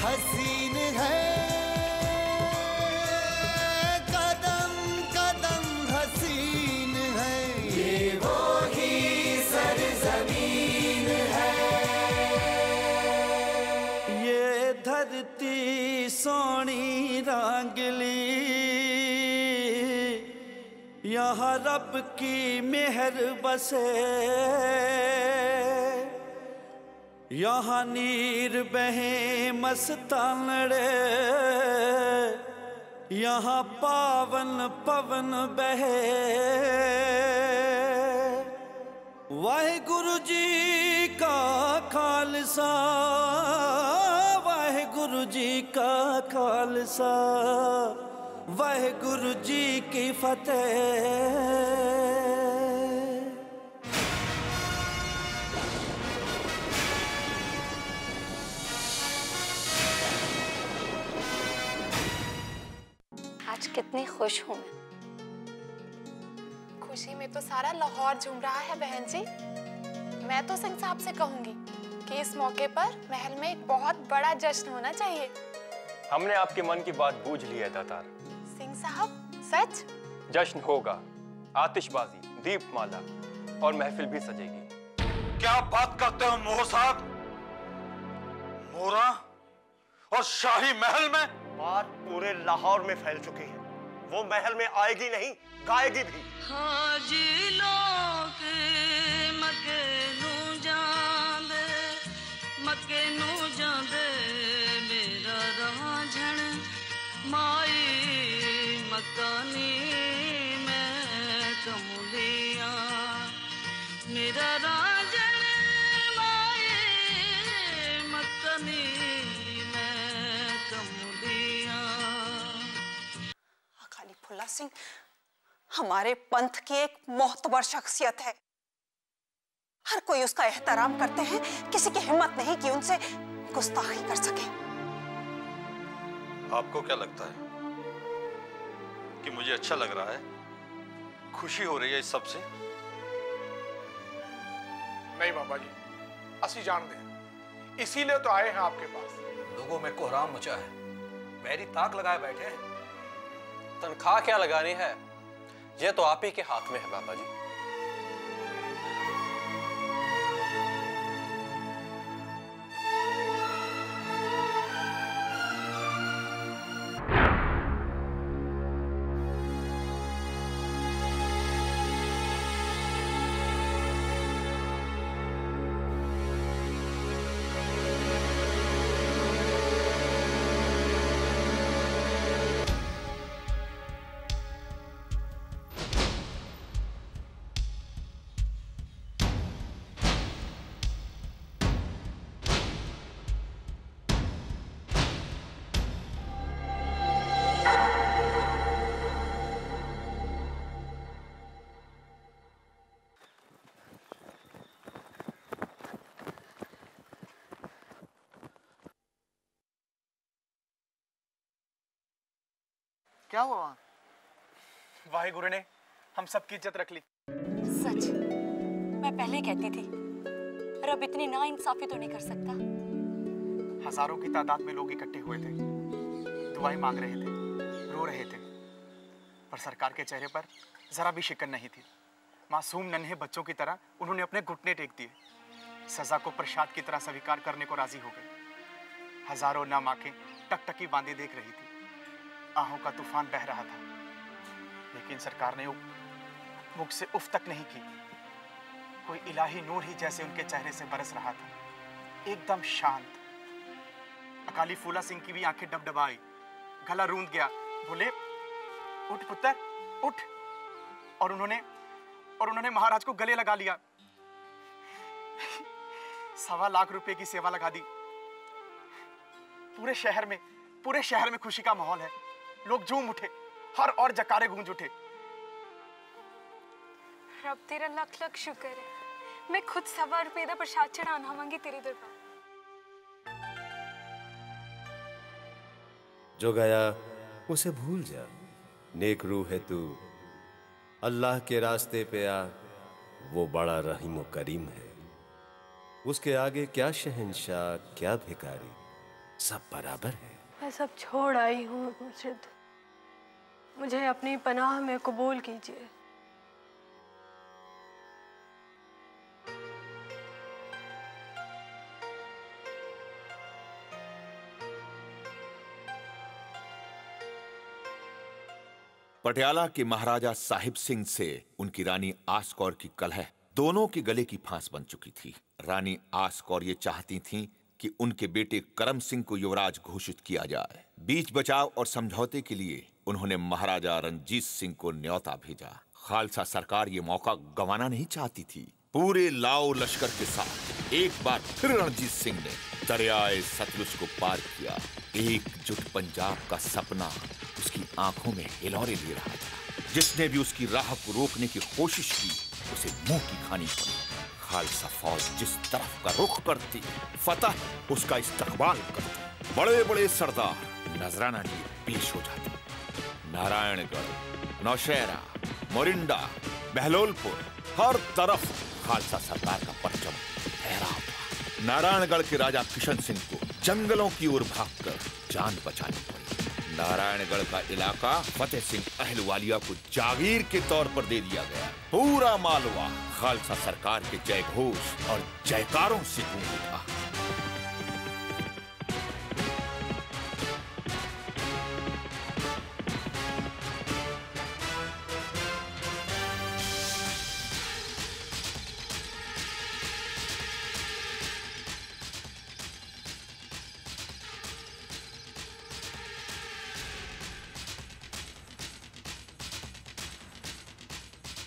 हसीन है, कदम कदम हसीन है, ये वो ही सरजमीन है। ये धरती सोनी रांगली, यहाँ रब की मेहर बसे, यहाँ नीर बहे मस्तानड़े, यहाँ पावन पवन बहे। वाहिगुरु जी का खालसा, वाहिगुरु जी का खालसा, वाहिगुरु जी की फतेह। आज कितनी खुश हूँ मैं। खुशी में तो सारा लाहौर झूम रहा है बहन जी। मैं तो सिंह साहब से कहूंगी कि इस मौके पर महल में एक बहुत बड़ा जश्न होना चाहिए। हमने आपके मन की बात बूझ ली है दातार। सिंह साहब सच? जश्न होगा, आतिशबाजी, दीपमाला और महफिल भी सजेगी। क्या बात करते हो मोहर साहब? मोरा और शाही महल में? बात पूरे लाहौर में फैल चुकी है। वो महल में आएगी नहीं, गाएगी भी। हाजी लोग मके नू जांदे मेरा रांझण माई मकानी मैं कमुलिया, मेरा रांझण माई मकानी फुल्ला सिंह हमारे पंथ की एक मोहतबर शख्सियत है। हर कोई उसका एहतराम करते हैं, किसी की हिम्मत नहीं कि उनसे गुस्ताखी कर सके। आपको क्या लगता है कि मुझे अच्छा लग रहा है? खुशी हो रही है इस सब से? नहीं बाबा जी, असी जान दे, इसीलिए तो आए हैं आपके पास। लोगों में कोहराम मचा है, मेरी ताक लगाए बैठे हैं। तनख्वाह क्या लगानी है, ये तो आप ही के हाथ में है बाबा जी। क्या हुआ? वाहिगुरु ने हम सबकी इज्जत रख ली। सच, मैं पहले कहती थी, रब इतनी नाइंसाफी तो नहीं कर सकता। हजारों की तादाद में लोग इकट्ठे हुए थे, दुआएं मांग रहे थे, रो रहे थे, पर सरकार के चेहरे पर जरा भी शिकन नहीं थी। मासूम नन्हे बच्चों की तरह उन्होंने अपने घुटने टेक दिए, सजा को प्रसाद की तरह स्वीकार करने को राजी हो गए। हजारों नाम आंखें टकटकी बांधे देख रही थी, आहों का तूफान बह रहा था, लेकिन सरकार ने मुख से उफ तक नहीं की। कोई इलाही नूर ही जैसे उनके चेहरे से बरस रहा था, एकदम शांत। अकाली फूला सिंह की भी आंखें डबडबाई, गला रूंध गया, बोले उठ पुत्र उठ। और उन्होंने महाराज को गले लगा लिया। 1.25 लाख रुपए की सेवा लगा दी। पूरे शहर में खुशी का माहौल है, लोग झूम उठे। हर और जकारे गूंज उठे। रब तेरा लख लख शुक्र है, मैं खुद 100 रुपए का प्रसाद चढ़ाना आवांगी तेरे दरबार। जो गया उसे भूल जा, नेक रूह है तू, अल्लाह के रास्ते पे आ, वो बड़ा रहीम व करीम है। उसके आगे क्या शहंशाह क्या भिखारी, सब बराबर है। मैं सब छोड़ आई हूँ मुर्शिद, मुझे अपनी पनाह में कबूल कीजिए। पटियाला के महाराजा साहिब सिंह से उनकी रानी आस कौर की कलह दोनों के गले की फांस बन चुकी थी। रानी आस कौर ये चाहती थीं कि उनके बेटे करम सिंह को युवराज घोषित किया जाए। बीच बचाव और समझौते के लिए उन्होंने महाराजा रणजीत सिंह को न्योता भेजा। खालसा सरकार ये मौका गंवाना नहीं चाहती थी। पूरे लाओ लश्कर के साथ एक बार फिर रणजीत सिंह ने दरियाए सतलुज को पार किया। एकजुट पंजाब का सपना उसकी आंखों में हिलौरे ले रहा था। जिसने भी उसकी राह को रोकने की कोशिश की उसे मुंह की खानी पड़ी। खालसा फौज जिस तरफ का रुख करती, फतह उसका इस्तकबाल करती। बड़े बड़े सरदार नजराना लिए पेश हो जाते। नारायणगढ़, नौशहरा, मोरिंडा, बहलोलपुर, हर तरफ खालसा सरकार का परचम फहरा हुआ। नारायणगढ़ के राजा किशन सिंह को जंगलों की ओर भागकर जान बचानी पड़ी। नारायणगढ़ का इलाका फतेह सिंह अहलवालिया को जागीर के तौर पर दे दिया गया। पूरा मालवा खालसा सरकार के जय घोष और जयकारों से गूंज उठा।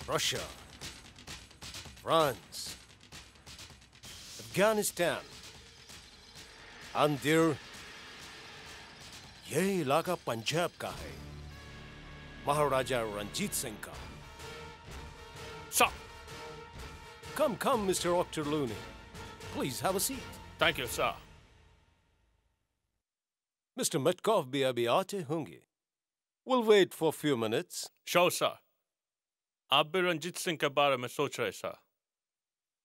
Russia, France, अफगानिस्तान, अंदिर, यह इलाका पंजाब का है, महाराजा रंजीत सिंह का। Sir, come, Mr. Ochterlony. Please have a seat. Thank you, sir. Mr. Metcalf भी अभी आते होंगे. We'll wait for a few minutes. Sure, sir. आप भी रंजीत सिंह के बारे में सोच रहे सर?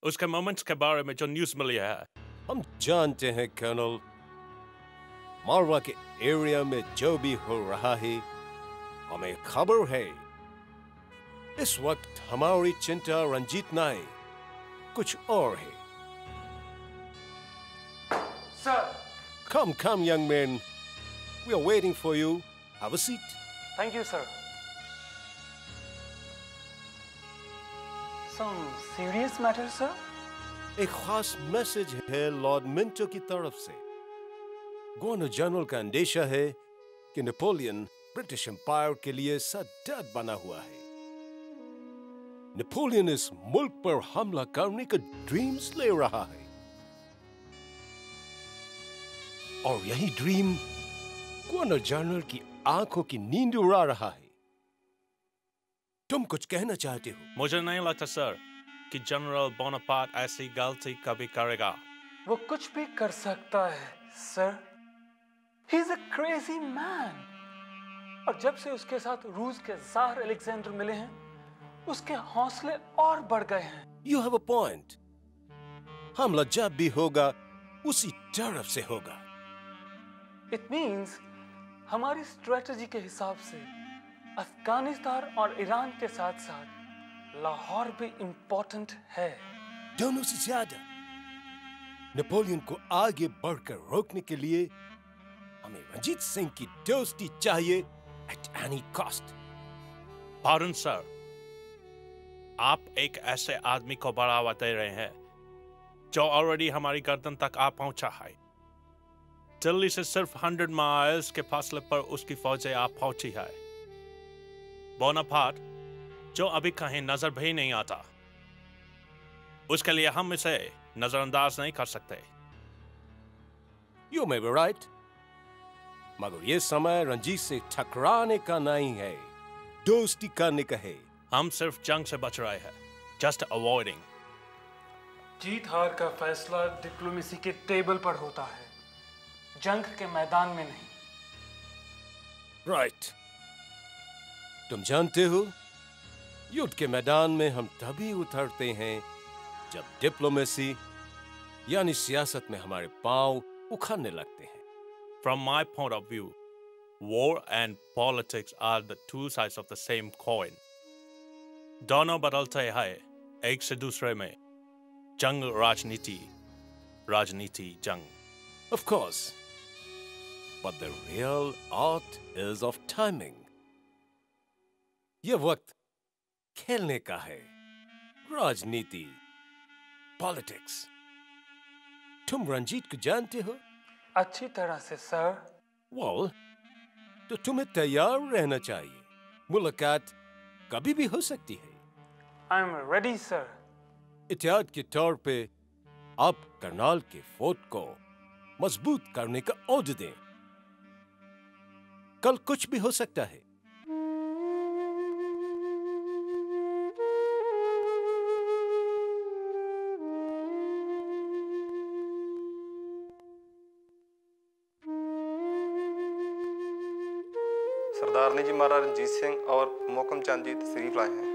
उसके मोमेंट्स के बारे में जो न्यूज़ मिली है। हम जानते हैं कर्नल, मालवा के एरिया में जो भी हो रहा है हमें खबर है। इस वक्त हमारी चिंता रंजीत नहीं कुछ और है। Sir. Come, young man. We are waiting for you. Have a seat. Thank you, sir. Some serious matter, sir? एक खास मैसेज है लॉर्ड मिंटो की तरफ से। गवर्नर जनरल का अंदेशा है कि नेपोलियन ब्रिटिश एम्पायर के लिए सद्दद बना हुआ है। नेपोलियन इस मुल्क पर हमला करने का ड्रीम्स ले रहा है और यही ड्रीम गवर्नर जनरल की आंखों की नींद उड़ा रहा है। तुम कुछ कहना चाहते हो? मुझे नहीं लगता सर कि जनरल बोनापार्ट ऐसी गलती कभी करेगा। वो कुछ भी कर सकता है sir. He is a crazy man. और जब से उसके साथ रूस के ज़ार अलेक्जेंडर मिले हैं, उसके हौसले और बढ़ गए हैं। You have a point. हमला जब भी होगा उसी तरफ से होगा। It means हमारी स्ट्रेटजी के हिसाब से अफगानिस्तान और ईरान के साथ साथ लाहौर भी इंपॉर्टेंट है। दोनों से ज्यादा। नेपोलियन को आगे बढ़कर रोकने के लिए हमें रंजीत सिंह की दोस्ती चाहिए at any cost. पारुन सर, आप एक ऐसे आदमी को बढ़ावा दे रहे हैं जो ऑलरेडी हमारी गर्दन तक आ पहुंचा है। दिल्ली से सिर्फ 100 माइल्स के फासले पर उसकी फौजें आ पहुंची है। बोनापार्ट जो अभी कहीं नजर भी नहीं आता, उसके लिए हम इसे नजरअंदाज नहीं कर सकते। You may be right, मगर ये समय रंजीत से टकराने का नहीं है। दोस्ती करने का है। हम सिर्फ जंग से बच रहे हैं, जस्ट अवॉइडिंग। जीत हार का फैसला डिप्लोमेसी के टेबल पर होता है, जंग के मैदान में नहीं। राइट। तुम जानते हो, युद्ध के मैदान में हम तभी उतरते हैं जब डिप्लोमेसी यानी सियासत में हमारे पांव उखड़ने लगते हैं। From my point of view, war and politics are the two sides of the same coin. दोनों बदलते हैं एक से दूसरे में। जंग राजनीति, राजनीति जंग। Of course, but the real art is of timing. यह वक्त खेलने का है, राजनीति, पॉलिटिक्स। तुम रंजीत को जानते हो? अच्छी तरह से सर। Well, तो तुम्हें तैयार रहना चाहिए। मुलाकात कभी भी हो सकती है। I'm ready, sir. इत्याद के तौर पे आप करनाल के फोर्ट को मजबूत करने का ऑर्डर दें। कल कुछ भी हो सकता है। सरदारनी जी महाराज रंजीत सिंह और मोहकम चंद जी तशरीफ लाए हैं।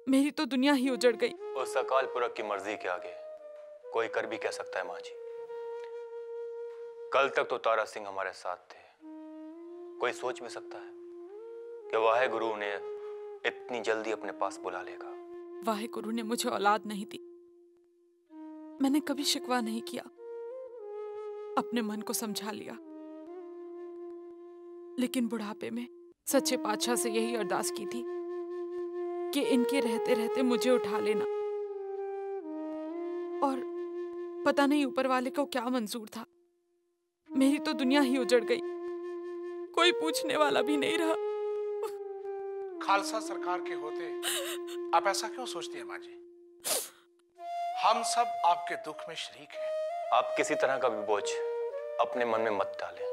मेरी तो दुनिया ही उजड़ गई। उस अकाल पुरख की मर्जी के आगे कोई कर भी कह सकता है माँ जी। कल तक तो तारा सिंह हमारे साथ थे। कोई सोच भी सकता है कि वाहे गुरु ने इतनी जल्दी अपने पास बुला लेगा। वाहे गुरु ने मुझे औलाद नहीं दी। मैंने कभी शिकवा नहीं किया, अपने मन को समझा लिया। लेकिन बुढ़ापे में सच्चे पातशाह से यही अरदास की थी कि इनके रहते रहते मुझे उठा लेना। और पता नहीं ऊपर वाले को क्या मंजूर था, मेरी तो दुनिया ही उजड़ गई। कोई पूछने वाला भी नहीं रहा। खालसा सरकार के होते आप ऐसा क्यों सोचती हैं माँ जी? हम सब आपके दुख में शरीक हैं। आप किसी तरह का भी बोझ अपने मन में मत डालें।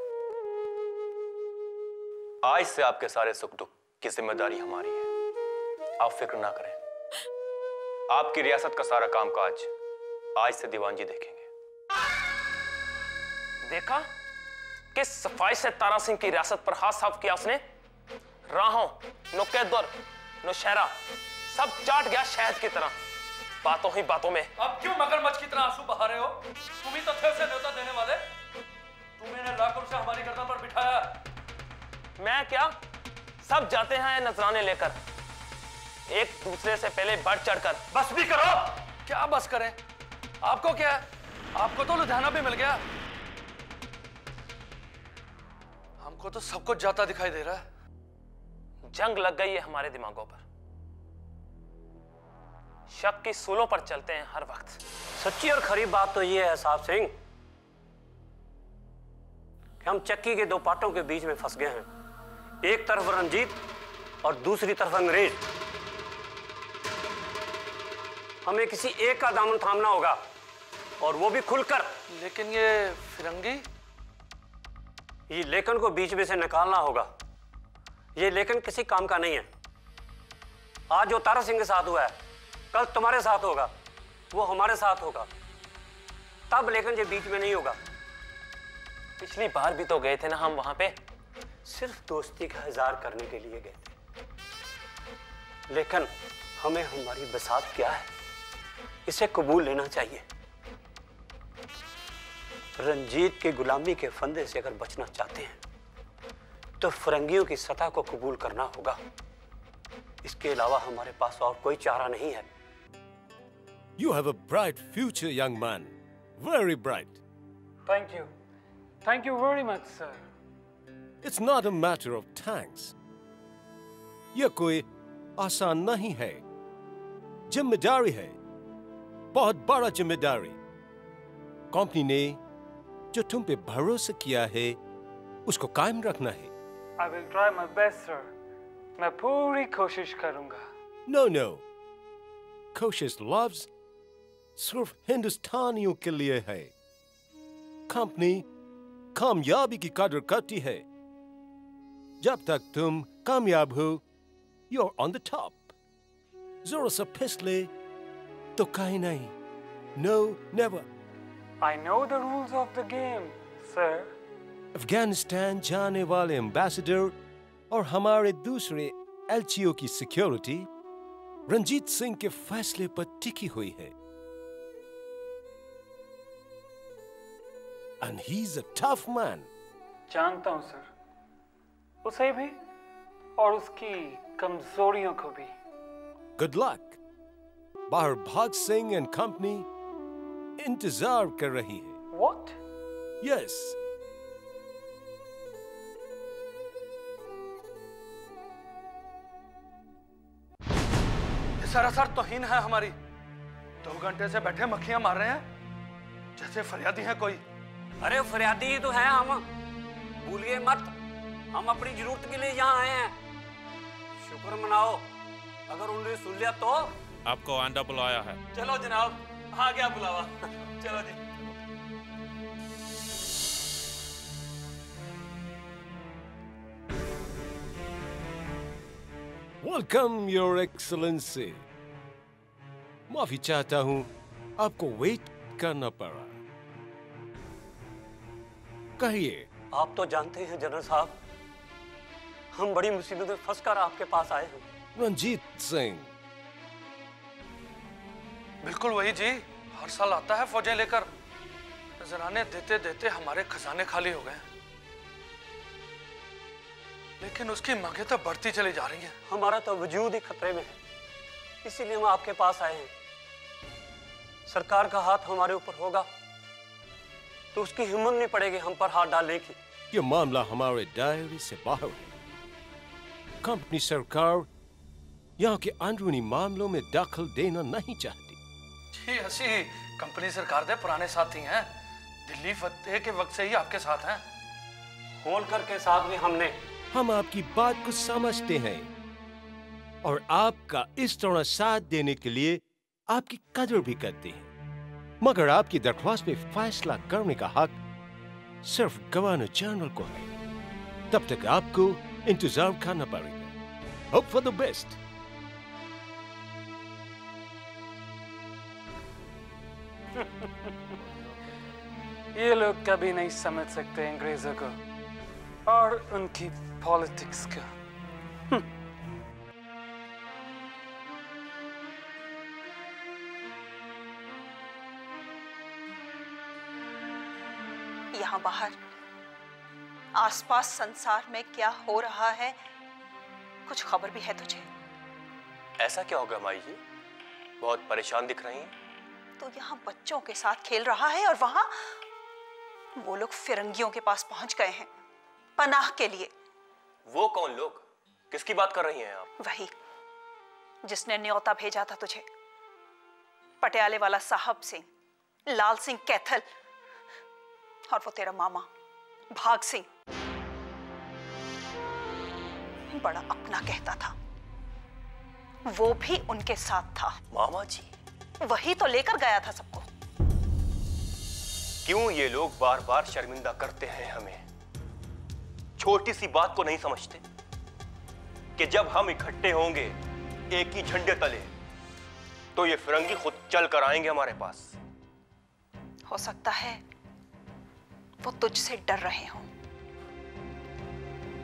आज से आपके सारे सुख दुख की जिम्मेदारी हमारी है। आप फिक्र ना करें। आपकी रियासत का सारा कामकाज आज से दीवान जी देखेंगे। देखा किस सफाई से तारा सिंह की रियासत पर हाथ साफ किया उसने। राहों, नुक्केदुर, नौशहरा सब चाट गया शहद की तरह, बातों ही बातों में। अब क्यों मगरमच्छ की तरह आंसू बहा रहे हो? तुम ही तो थे उसे न्योता देने वाले। तुमने लाखों से हमारी गर्दन पर बिठाया। मैं क्या, सब जाते हैं नजराने लेकर, एक दूसरे से पहले बढ़ चढ़कर। बस भी करो। क्या बस करें? आपको क्या है? आपको तो लुधियाना भी मिल गया। हमको तो सब कुछ जाता दिखाई दे रहा है। जंग लग गई है हमारे दिमागों पर। शक की सूलों पर चलते हैं हर वक्त। सच्ची और खरी बात तो यह है साहब सिंह कि हम चक्की के दो पाटों के बीच में फंस गए हैं। एक तरफ रंजीत और दूसरी तरफ अंग्रेज। हमें किसी एक का दामन थामना होगा और वो भी खुलकर। लेकिन ये फिरंगी, ये लेकिन को बीच में से निकालना होगा। ये लेकिन किसी काम का नहीं है। आज जो तारा सिंह के साथ हुआ है, कल तुम्हारे साथ होगा, वो हमारे साथ होगा। तब लेकिन ये बीच में नहीं होगा। पिछली बार भी तो गए थे ना हम वहां पे। सिर्फ दोस्ती का इजहार करने के लिए गए थे। लेकिन हमें हमारी बसात क्या है, इसे कबूल लेना चाहिए। रंजीत की गुलामी के फंदे से अगर बचना चाहते हैं तो फिरंगियों की सतह को कबूल करना होगा। इसके अलावा हमारे पास और कोई चारा नहीं है। You have a bright future, young man. Very bright. Thank you. Thank you very much, sir. It's not a matter of thanks. यह कोई आसान नहीं है। जिम्मेदारी है, बहुत बड़ा जिम्मेदारी। कंपनी ने जो तुम पे भरोसा किया है उसको कायम रखना है। I will try my best, sir. मैं पूरी कोशिश करूंगा। No, no. कोशिश लफ्ज सिर्फ हिंदुस्तानियों के लिए है। कंपनी कामयाबी की कदर करती है। जब तक तुम कामयाब हो, you're on the top. जरा सा फिसले तो कहीं नहीं। No, never. I know the rules of the game, sir. Afghanistan जाने वाले एम्बेसडर और हमारे दूसरे एलचीओ की सिक्योरिटी रंजीत सिंह के फैसले पर टिकी हुई है। And he's a tough man. जानता हूं सर, उसे भी और उसकी कमजोरियों को भी। Good luck. बाहर भाग सिंह एंड कंपनी इंतजार कर रही है। What? Yes. सरासर तौहीन है हमारी। 2 घंटे से बैठे मक्खियां मार रहे हैं जैसे फरियादी है कोई। अरे फरियादी ही तो हैं हम, भूलिए मत। हम अपनी जरूरत के लिए यहाँ आए हैं। शुक्र मनाओ, अगर उन्होंने सुन लिया तो। आपको अंडा बुलाया है। चलो जनाब, आ गया बुलावा। चलो जी। Welcome your excellency. माफी चाहता हूं, आपको वेट करना पड़ा। कहिए। आप तो जानते हैं जनरल साहब, हम बड़ी मुसीबत में फंसकर आपके पास आए हैं। रंजीत सिंह। बिल्कुल वही जी, हर साल आता है फौजें लेकर। नजराने देते देते हमारे खजाने खाली हो गए, लेकिन उसकी मांगे तो बढ़ती चली जा रही हैं। हमारा तो वजूद ही खतरे में है, इसीलिए हम आपके पास आए हैं। सरकार का हाथ हमारे ऊपर होगा तो उसकी हिम्मत नहीं पड़ेगी हम पर हाथ डालने की। ये मामला हमारे दायरे से बाहर है। कंपनी सरकार यहाँ के अंदरूनी मामलों में दखल देना नहीं चाहती। जी हसी, कंपनी सरकार के पुराने साथी हैं, दिल्ली फतेह के वक्त से ही आपके साथ हैं। होलकर के साथ भी हमने। हम आपकी बात को समझते हैं और आपका इस तरह साथ देने के लिए आपकी कदर भी करते हैं, मगर आपकी दरख्वास्त पे फैसला करने का हक सिर्फ गवर्नर जनरल को है। तब तक आपको इंतजार करना पड़ेगा। Hope for the best. ये लोग कभी नहीं समझ सकते अंग्रेजों को और उनकी पॉलिटिक्स का। यहाँ बाहर आसपास संसार में क्या हो रहा है, कुछ खबर भी है तुझे? ऐसा क्या होगा माई जी, बहुत परेशान दिख रही हैं। तो यहाँ बच्चों के साथ खेल रहा है और वहां वो लोग फिरंगियों के पास पहुंच गए हैं पनाह के लिए। वो कौन लोग? किसकी बात कर रही हैं आप? वही जिसने न्योता भेजा था तुझे, पटियाले वाला साहब सिंह, लाल सिंह कैथल और वो तेरा मामा भाग सिंह। बड़ा अपना कहता था, वो भी उनके साथ था। मामा जी? वही तो लेकर गया था सबको। क्यों ये लोग बार बार शर्मिंदा करते हैं हमें? छोटी सी बात को नहीं समझते कि जब हम इकट्ठे होंगे एक ही झंडे तले तो ये फिरंगी खुद चल कर आएंगे हमारे पास। हो सकता है वो तुझसे डर रहे हों,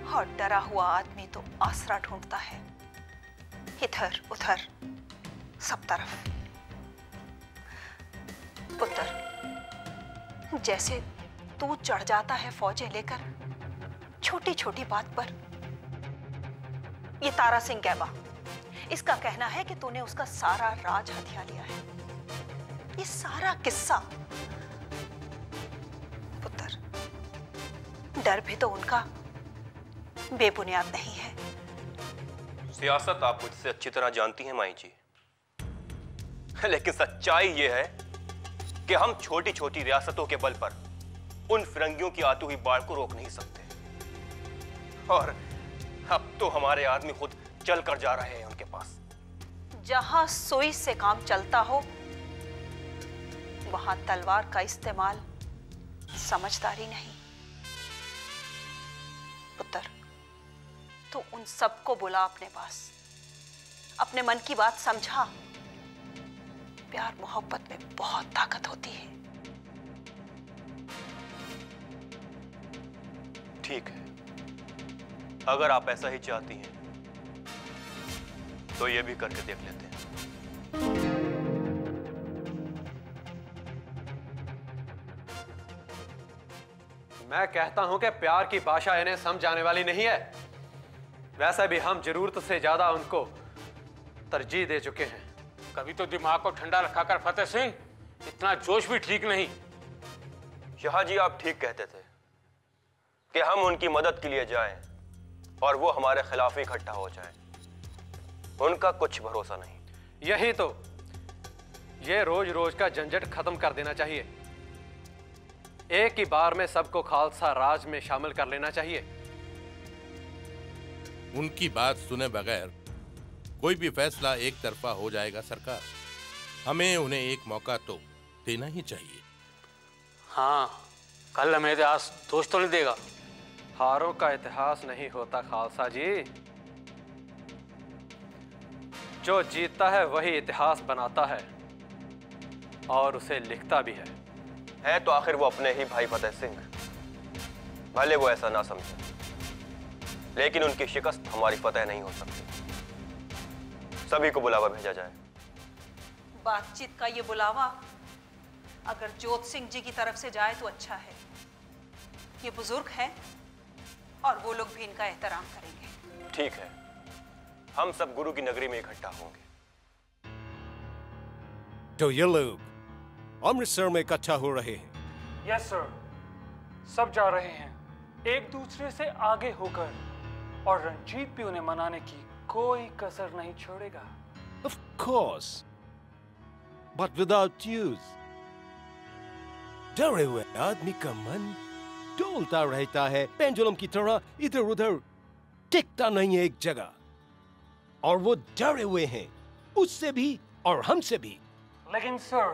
और डरा हुआ आदमी तो आसरा ढूंढता है इधर उधर सब तरफ। पुत्र, जैसे तू चढ़ जाता है फौजें लेकर छोटी छोटी बात पर। ये तारा सिंह गैबा, इसका कहना है कि तूने उसका सारा राज हथिया लिया है। ये सारा किस्सा, पुत्र, डर भी तो उनका बेबुनियाद नहीं है। सियासत आप मुझसे अच्छी तरह जानती हैं माई जी, लेकिन सच्चाई ये है कि हम छोटी छोटी रियासतों के बल पर उन फिरंगियों की आती हुई बाढ़ को रोक नहीं सकते। और अब तो हमारे आदमी खुद चल कर जा रहे हैं उनके पास। जहां सुई से काम चलता हो वहां तलवार का इस्तेमाल समझदारी नहीं। पुत्र, तू उन सबको बुला अपने पास, अपने मन की बात समझा। प्यार मोहब्बत में बहुत ताकत होती है। ठीक है, अगर आप ऐसा ही चाहती हैं तो ये भी करके देख लेते हैं। मैं कहता हूं कि प्यार की भाषा इन्हें समझ आने वाली नहीं है। वैसे भी हम जरूरत से ज्यादा उनको तरजीह दे चुके हैं। कभी तो दिमाग को ठंडा रखा कर फतेह सिंह, इतना जोश भी ठीक नहीं। शाह जी, आप ठीक कहते थे कि हम उनकी मदद के लिए जाएं और वो हमारे खिलाफ इकट्ठा हो जाएं। उनका कुछ भरोसा नहीं। यही तो, ये रोज रोज का झंझट खत्म कर देना चाहिए। एक ही बार में सबको खालसा राज में शामिल कर लेना चाहिए। उनकी बात सुने बगैर कोई भी फैसला एक तरफा हो जाएगा सरकार। हमें उन्हें एक मौका तो देना ही चाहिए। हाँ, कल हमें इतिहास दोष तो नहीं देगा। हारों का इतिहास नहीं होता खालसा जी, जो जीतता है वही इतिहास बनाता है और उसे लिखता भी है तो आखिर वो अपने ही भाई फतेह सिंह। भले वो ऐसा ना समझे, लेकिन उनकी शिकस्त हमारी फतेह नहीं हो सकती। सभी को बुलावा भेजा जाए। बातचीत का ये बुलावा अगर जोत सिंह जी की तरफ से जाए तो अच्छा है। ये बुजुर्ग हैं और वो लोग भी इनका एहतराम करेंगे। ठीक है, हम सब गुरु की नगरी में इकट्ठा होंगे। तो ये लोग अमृतसर में इकट्ठा हो रहे हैं? यस सर, सब जा रहे हैं एक दूसरे से आगे होकर, और रंजीत भी उन्हें मनाने की कोई कसर नहीं छोड़ेगा। Of course, but without news. डरे हुए आदमी का मन डोलता रहता है, पेंडुलम की तरह इधर उधर टिकता नहीं है एक जगह। और वो डरे हुए हैं, उससे भी और हमसे भी। लेकिन सर,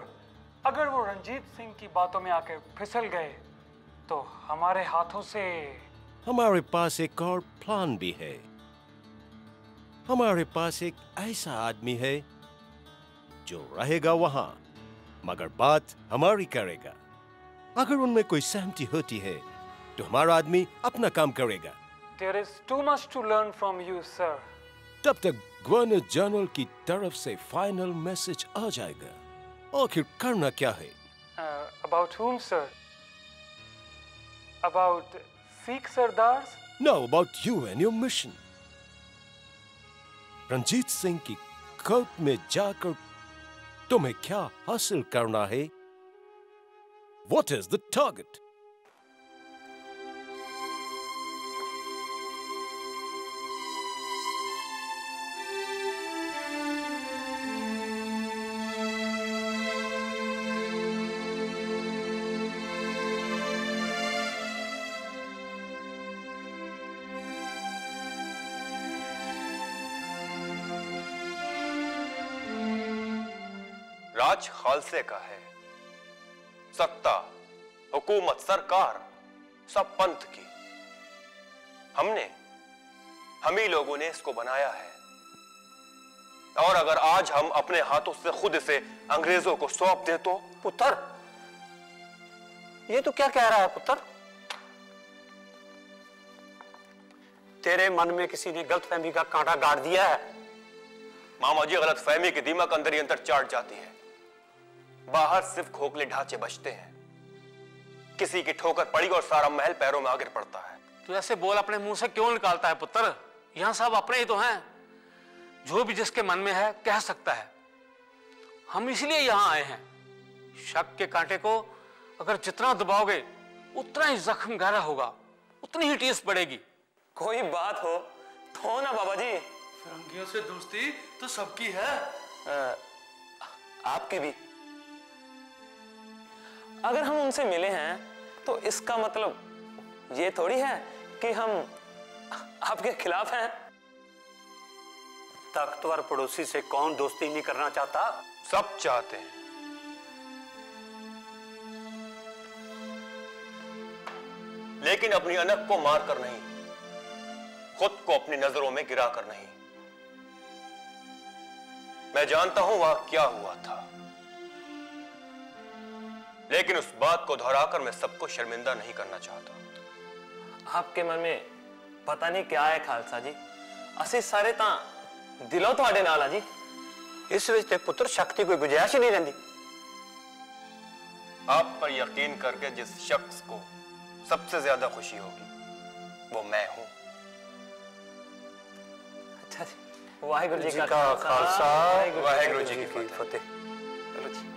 अगर वो रंजीत सिंह की बातों में आकर फिसल गए तो हमारे हाथों से। हमारे पास एक और प्लान भी है। हमारे पास एक ऐसा आदमी है जो रहेगा वहां, मगर बात हमारी करेगा। अगर उनमें कोई सहमति होती है तो हमारा आदमी अपना काम करेगा। There is too much to learn from you, sir. तब तक गवर्नर जनरल की तरफ से फाइनल मैसेज आ जाएगा। आखिर करना क्या है? About whom, sir? About Sikh Sardars? No, about you and your mission. Ranjit Singh की कोर्ट में जाकर तुम्हें क्या हासिल करना है? What is the target? राज खालसे का है। सत्ता, हुकूमत, सरकार सब पंथ की। हम ही लोगों ने इसको बनाया है। और अगर आज हम अपने हाथों से खुद इसे अंग्रेजों को सौंप दे तो। पुत्र, ये तो क्या कह रहा है पुत्र? तेरे मन में किसी ने गलतफहमी का कांटा गाड़ दिया है। मामा जी, गलतफहमी की दीमक अंदर ही अंदर चाट जाती है। बाहर सिर्फ खोखले ढांचे बचते हैं। किसी की ठोकर पड़ी और सारा महल पैरों में आगे पड़ता है। तू ऐसे बोल अपने मुंह से क्यों निकालता है पुत्र? यहां सब अपने ही तो हैं। जो भी जिसके मन में है कह सकता है। हम इसलिए यहां आए हैं। शक के कांटे को अगर जितना दबाओगे उतना ही जख्म गहरा होगा, उतनी ही टीस पड़ेगी। कोई बात हो तो ना बाबा जी। फिरंगियों से दोस्ती तो सबकी है। आपकी भी। अगर हम उनसे मिले हैं तो इसका मतलब ये थोड़ी है कि हम आपके खिलाफ हैं। ताकतवर पड़ोसी से कौन दोस्ती नहीं करना चाहता? सब चाहते हैं। लेकिन अपनी अनक को मार कर नहीं, खुद को अपनी नजरों में गिरा कर नहीं। मैं जानता हूं वहां क्या हुआ था, लेकिन उस बात को दोहराकर मैं सबको शर्मिंदा नहीं करना चाहता। आपके मन में पता नहीं क्या है खालसा जी। असि सारे ता दिलों ਤੁਹਾਡੇ ਨਾਲ ਆ जी। इस विच ते पुत्र शक्ति कोई गुंजाइश ही नहीं रही। आप पर यकीन करके जिस शख्स को सबसे ज्यादा खुशी होगी वो मैं हूं। अच्छा जी, वाहिगुरु जी का खालसा, वाहिगुरु जी की फतेह। चलो जी।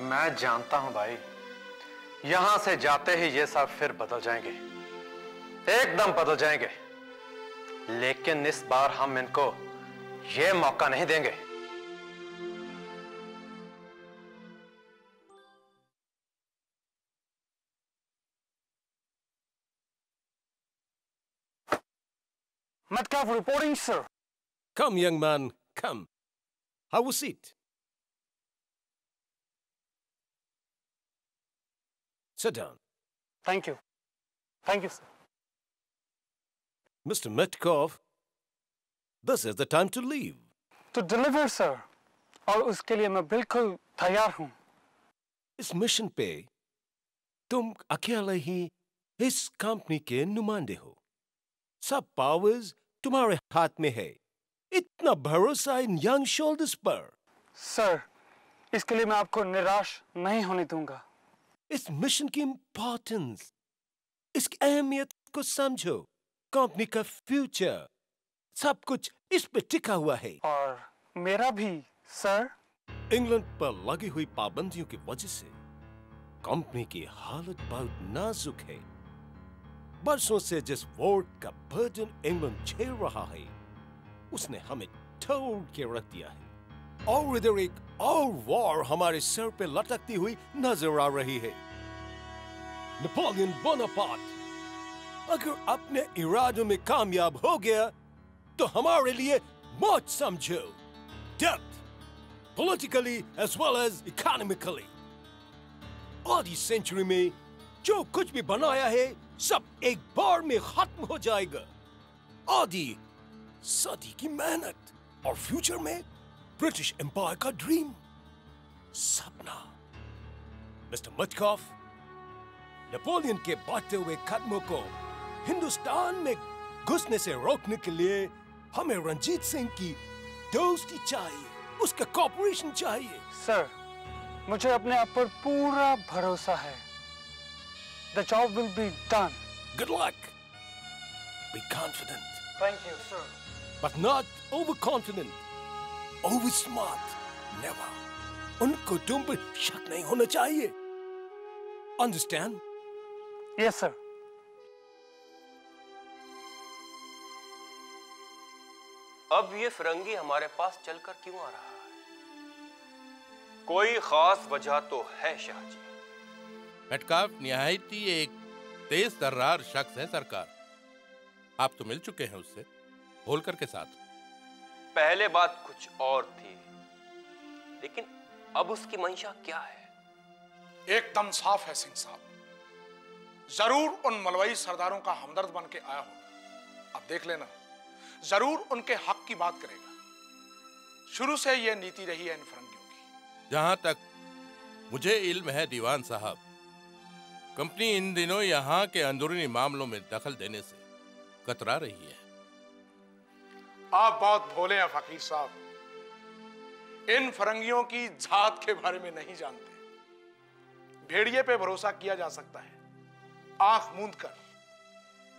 मैं जानता हूं भाई, यहां से जाते ही ये सब फिर बदल जाएंगे, एकदम बदल जाएंगे। लेकिन इस बार हम इनको ये मौका नहीं देंगे। Metcalf reporting, sir. Come, young man, come. Have a seat. Sit down. Thank you. Thank you, sir. Mr. Metcalf, this is the time to leave. To deliver, sir. और उसके लिए मैं बिल्कुल तैयार हूं। इस मिशन पे तुम अकेले ही इस कंपनी के नुमाइंदे हो। सब पावर्स तुम्हारे हाथ में है। इतना भरोसा इन यंग शोल्डर्स पर। सर, इसके लिए मैं आपको निराश नहीं होने दूंगा। इस मिशन की इंपॉर्टेंस, इसकी अहमियत को समझो। कंपनी का फ्यूचर, सब कुछ इस पे टिका हुआ है। और मेरा भी, सर। इंग्लैंड पर लगी हुई पाबंदियों की वजह से कंपनी की हालत बहुत नाजुक है। बरसों से जिस वॉर का बर्डन इंग्लैंड झेल रहा है, उसने हमें तोड़ के रख दिया है। और इधर एक और वॉर हमारे सर पे लटकती हुई नजर आ रही है। नेपोलियन बोनापार्ट अगर अपने इरादों में कामयाब हो गया तो हमारे लिए मौत समझो। Death, politically as well as economically। आधी सेंचुरी में जो कुछ भी बनाया है सब एक बार में खत्म हो जाएगा। आधी सदी की मेहनत और फ्यूचर में ब्रिटिश एम्पायर का ड्रीम, सपना। मिस्टर मेटकाफ, नेपोलियन के बढ़ते हुए कदमों को हिंदुस्तान में घुसने से रोकने के लिए हमें रंजीत सिंह की दोस्ती चाहिए, उसका कॉपरेशन चाहिए। सर, मुझे अपने आप पर पूरा भरोसा है। The job will be done. Good luck. Be confident. Thank you, sir. But not overconfident. Over smart. Never. उनको तुम पर शक नहीं होना चाहिए। Understand? Yes, sir. अब ये फिरंगी हमारे पास चलकर क्यों आ रहा है? कोई खास वजह तो है शाहजी। मेटकाफ निहायत ही एक तेज तर्रार शख्स है सरकार। आप तो मिल चुके हैं उससे, होलकर के साथ। पहले बात कुछ और थी, लेकिन अब उसकी मंशा क्या है? एकदम साफ है सिंह साहब, जरूर उन मलवई सरदारों का हमदर्द बन के आया होगा। अब देख लेना, जरूर उनके हक की बात करेगा। शुरू से यह नीति रही है इन फिरंगियों की। जहां तक मुझे इल्म है दीवान साहब, कंपनी इन दिनों यहां के अंदरूनी मामलों में दखल देने से कतरा रही है। आप बहुत भोले हैं फकीर साहब, इन फिरंगियों की जात के बारे में नहीं जानते। भेड़िए पे भरोसा किया जा सकता है आंख मूंद कर,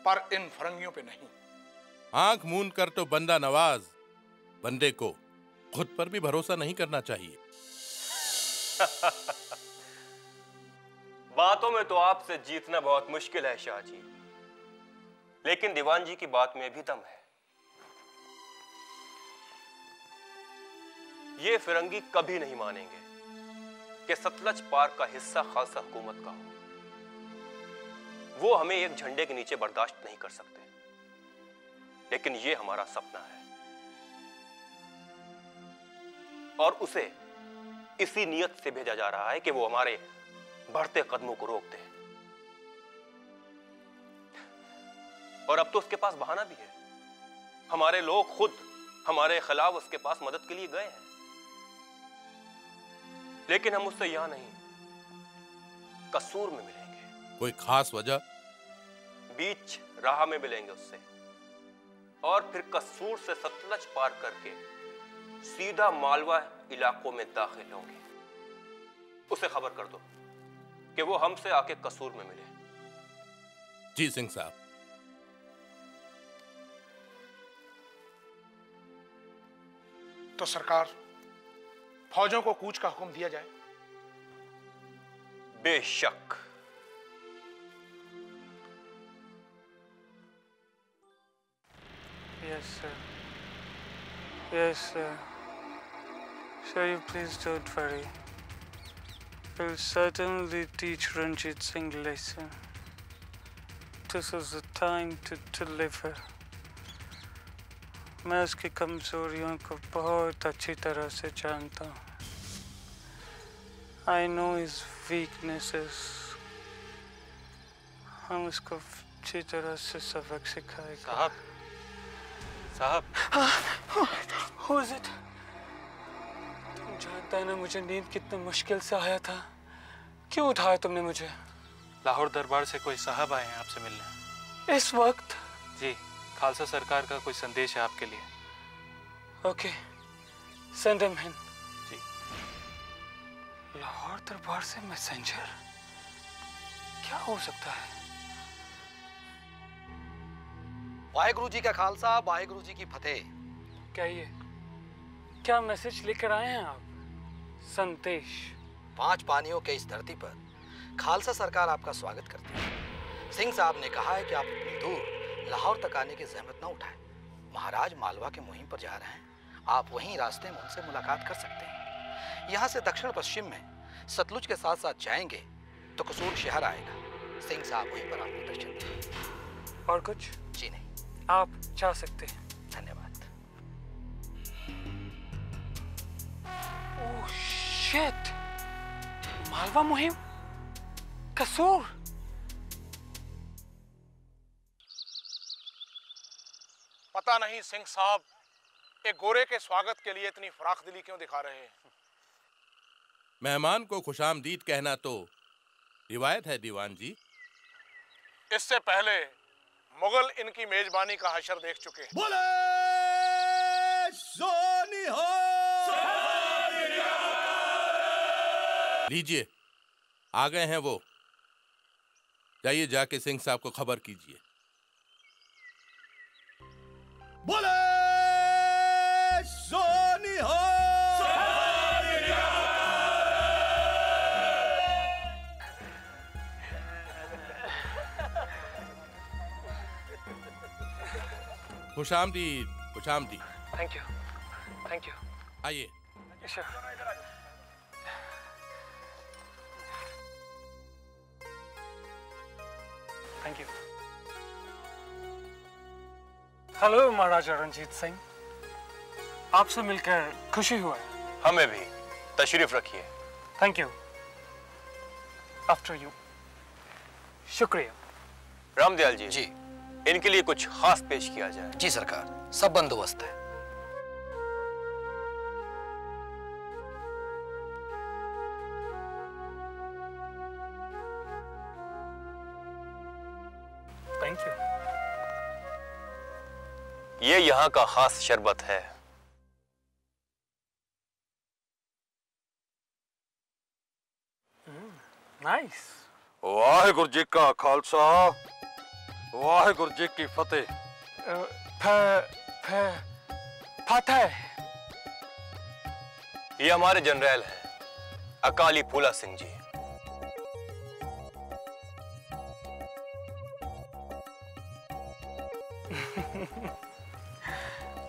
पर इन फिरंगियों पे नहीं। आंख मूंद कर तो बंदा नवाज बंदे को खुद पर भी भरोसा नहीं करना चाहिए। बातों में तो आपसे जीतना बहुत मुश्किल है शाह जी, लेकिन दीवान जी की बात में भी दम है। ये फिरंगी कभी नहीं मानेंगे कि सतलज पार का हिस्सा खालसा हुकूमत का हो। वो हमें एक झंडे के नीचे बर्दाश्त नहीं कर सकते, लेकिन ये हमारा सपना है और उसे इसी नियत से भेजा जा रहा है कि वो हमारे बढ़ते कदमों को रोक दे। और अब तो उसके पास बहाना भी है। हमारे लोग खुद हमारे खिलाफ उसके पास मदद के लिए गए हैं, लेकिन हम उससे यहां नहीं, कसूर में मिलेंगे। कोई खास वजह? बीच राह में मिलेंगे उससे और फिर कसूर से सतलज पार करके सीधा मालवा इलाकों में दाखिल होंगे। उसे खबर कर दो कि वो हमसे आके कसूर में मिले। जी सिंह साहब। तो सरकार, फौजों को कूच का हुक्म दिया जाए। बेशक। Yes, sir. Yes, sir. Sir, you please don't worry. We'll certainly teach Ranjit Singh a lesson. This is the time to deliver. मैं उसकी कमजोरियों को बहुत अच्छी तरह से जानता हूँ। I know his weaknesses. हम उसको अच्छी तरह से सबक सिखाएंगे। साहब। Who is it? तुम जानता है ना मुझे नींद कितने मुश्किल से आया था। क्यों उठाया तुमने मुझे? लाहौर दरबार से कोई साहब आए हैं आपसे मिलने। इस वक्त? जी, खालसा सरकार का कोई संदेश है आपके लिए। Okay, send him in. जी। लाहौर दरबार से मैसेंजर? क्या हो सकता है? वाहेगुरु जी का खालसा, वाहेगुरु जी की फतेह। कहिए, क्या मैसेज लेकर आए हैं आप? संदेश? 5 पानियों के इस धरती पर खालसा सरकार आपका स्वागत करती है। सिंह साहब ने कहा है कि आप इतनी दूर लाहौर तक आने की जहमत न उठाएं। महाराज मालवा के मुहिम पर जा रहे हैं, आप वहीं रास्ते में उनसे मुलाकात कर सकते हैं। यहाँ से दक्षिण पश्चिम में सतलुज के साथ साथ जाएंगे तो कसूर शहर आएगा। सिंह साहब वहीं पर आपको दर्शन देंगे। और कुछ? जी नहीं, आप जा सकते हैं। धन्यवाद। Oh shit! मालवा मुहिम? कसूर? पता नहीं सिंह साहब एक गोरे के स्वागत के लिए इतनी फराखदिली क्यों दिखा रहे हैं। मेहमान को खुशामदीद कहना तो रिवायत है दीवान जी। इससे पहले मुगल इनकी मेजबानी का हशर देख चुके हैं। बोले सोनी हो। लीजिए, आ गए हैं वो। जाइए, जाके सिंह साहब को खबर कीजिए। बोले सोनी हो। खुशामदीद, खुशामदीद। Thank you, thank you. आइए। Thank you. Hello Maharaja Ranjit Singh, आपसे मिलकर खुशी हुआ। हमें भी। तशरीफ रखिए। Thank you. After you. शुक्रिया। रामदयाल जी। जी। इनके लिए कुछ खास पेश किया जाए। जी सरकार, सब बंदोबस्त है। Thank you. ये यहाँ का खास शरबत है। नाइस। वाहेगुरु जी का खालसा, वाहेगुरु जी की फतेह। फतेह। ये हमारे जनरल हैं, अकाली फूला सिंह जी।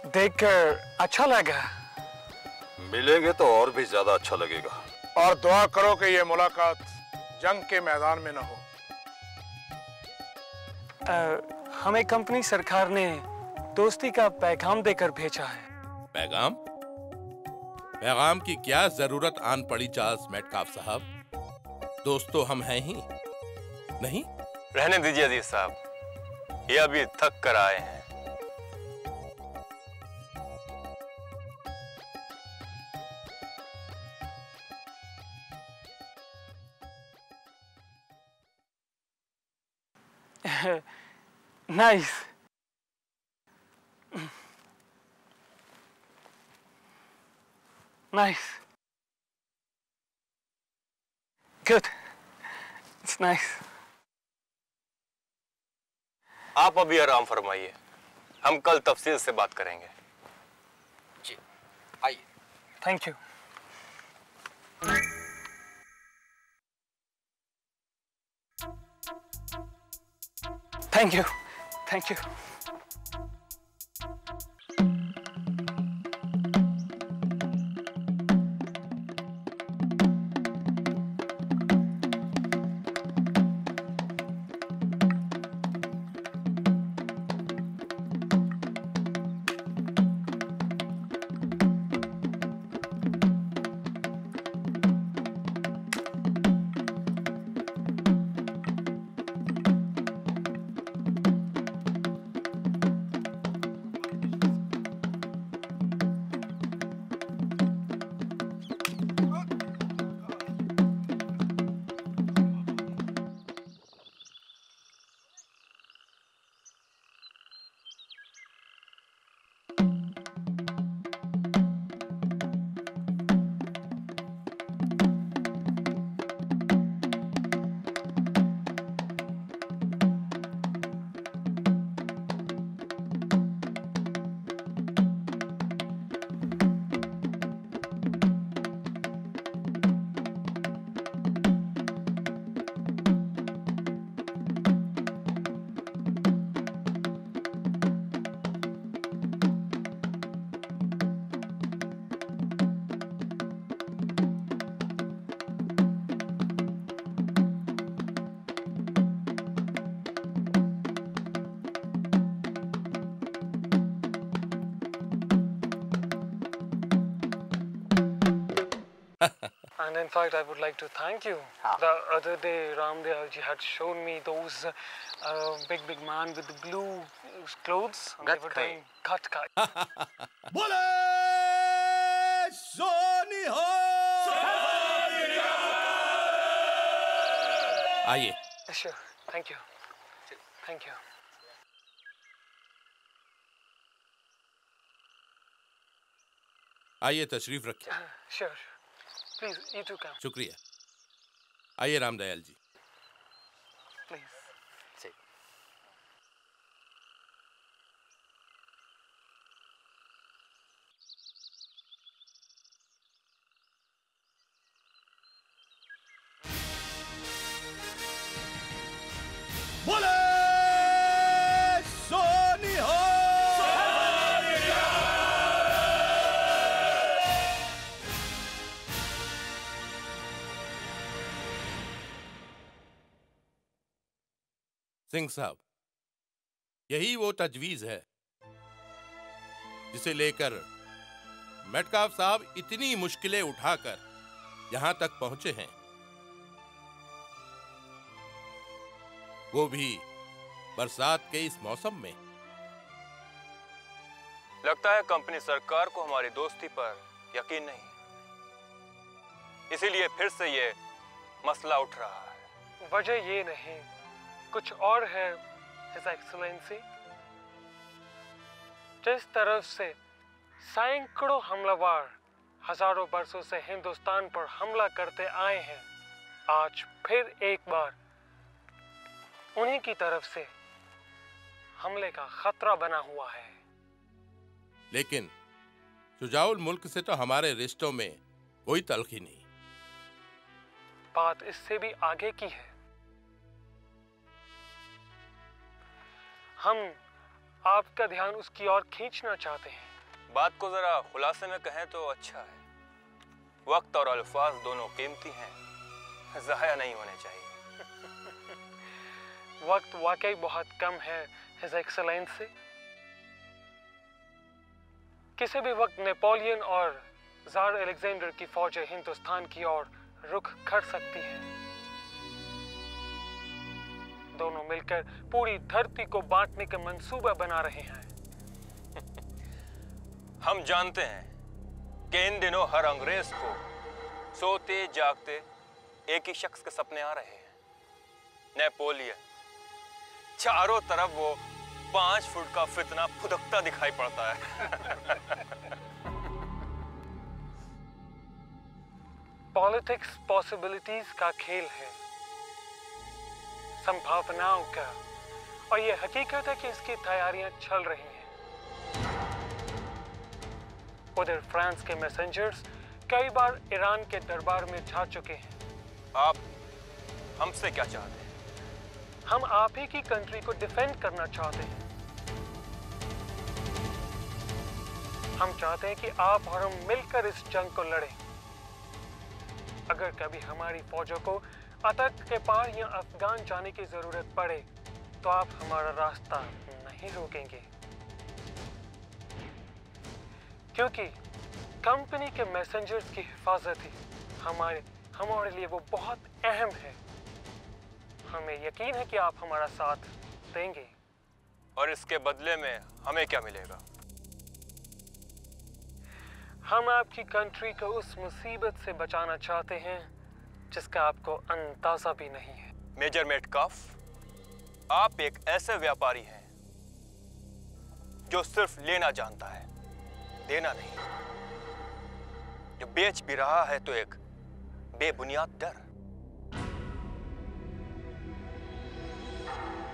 देखकर अच्छा लगा। मिलेंगे तो और भी ज्यादा अच्छा लगेगा। और दुआ करो कि ये मुलाकात जंग के मैदान में न हो। हमें कंपनी सरकार ने दोस्ती का पैगाम देकर भेजा है। पैगाम? पैगाम की क्या जरूरत आन पड़ी चार्ल्स मेटकाफ साहब? दोस्तों हम हैं ही नहीं। रहने दीजिए अजीज साहब, ये अभी थक कर आए हैं। Nice. Nice. Good. It's nice. आप अभी आराम फरमाइए, हम कल तफसील से बात करेंगे। जी आइए। Thank you. Thank you. Thank you. And in fact, I would like to thank you. The other day, Ramdayal ji had shown me those big man with the blue clothes. And they were doing Ghatka. बोले सोनी हो। आइए। Sure. Thank you. Thank you. आइए तशरीफ रखिए। Sure. Please, you too come. शुक्रिया। आइए रामदयाल जी। Please. बोले सोनी हो। सिंह साहब, यही वो तजवीज है जिसे लेकर मेटकाफ साहब इतनी मुश्किलें उठाकर यहां तक पहुंचे हैं, वो भी बरसात के इस मौसम में। लगता है कंपनी सरकार को हमारी दोस्ती पर यकीन नहीं, इसीलिए फिर से ये मसला उठ रहा है। वजह ये नहीं, कुछ और है हिज एक्सीलेंसी। जिस तरफ से सैकड़ों हमलावर हजारों बरसों से हिंदुस्तान पर हमला करते आए हैं, आज फिर एक बार उन्हीं की तरफ से हमले का खतरा बना हुआ है। लेकिन शुजाउल मुल्क से तो हमारे रिश्तों में कोई तलखी नहीं। बात इससे भी आगे की है। हम आपका ध्यान उसकी ओर खींचना चाहते हैं। बात को जरा खुलासे में कहें तो अच्छा है। वक्त और अल्फाज दोनों कीमती हैं, ज़ाया नहीं होने चाहिए। वक्त वाकई बहुत कम है हिज एक्सेलेंसी। किसी भी वक्त नेपोलियन और जार अलेक्जेंडर की फौजें हिंदुस्तान की ओर रुख कर सकती हैं। दोनों मिलकर पूरी धरती को बांटने का मंसूबा बना रहे हैं। हम जानते हैं कि इन दिनों हर अंग्रेज को सोते जागते एक ही शख्स के सपने आ रहे हैं, नेपोलियन। चारों तरफ वो 5 फुट का फितना फुदकता दिखाई पड़ता है। पॉलिटिक्स पॉसिबिलिटीज का खेल है, संभावनाओं का, और ये हकीकत है कि इसकी तैयारियां चल रही हैं। उधर फ्रांस के मैसेंजर्स कई बार ईरान के दरबार में जा चुके हैं। आप हमसे क्या चाहते हैं? हम आप ही की कंट्री को डिफेंड करना चाहते हैं। हम चाहते हैं कि आप और हम मिलकर इस जंग को लड़ें। अगर कभी हमारी फौजों को अटक के पार या अफगान जाने की जरूरत पड़े तो आप हमारा रास्ता नहीं रोकेंगे, क्योंकि कंपनी के मैसेंजर्स की हिफाजत ही हमारे लिए वो बहुत अहम है। हमें यकीन है कि आप हमारा साथ देंगे। और इसके बदले में हमें क्या मिलेगा? हम आपकी कंट्री को उस मुसीबत से बचाना चाहते हैं जिसका आपको अंदाजा भी नहीं है। मेजर मेटकाफ, आप एक ऐसे व्यापारी हैं जो सिर्फ लेना जानता है, देना नहीं। जो बेच भी रहा है तो एक बेबुनियाद डर।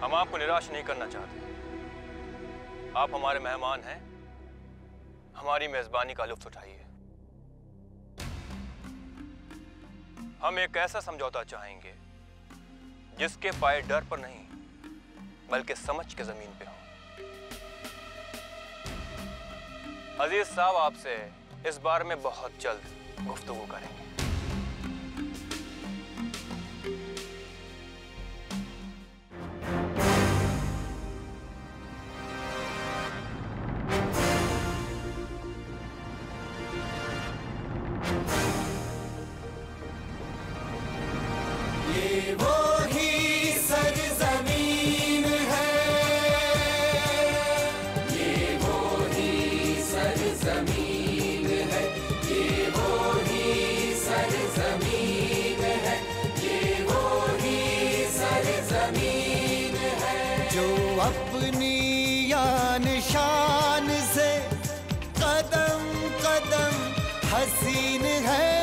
हम आपको निराश नहीं करना चाहते। आप हमारे मेहमान हैं, हमारी मेजबानी का लुत्फ उठाइए। हम एक ऐसा समझौता चाहेंगे जिसके पाए डर पर नहीं बल्कि समझ के जमीन पे हो। अजीज साहब आपसे इस बारे में बहुत जल्द गुफ्तगू करेंगे। ये वो ही सरज़मीन है, ये वो ही सरज़मीन है, ये वो ही सरज़मीन है, ये वो ही सरज़मीन है, जो अपनी यान शान से कदम कदम हसीन है।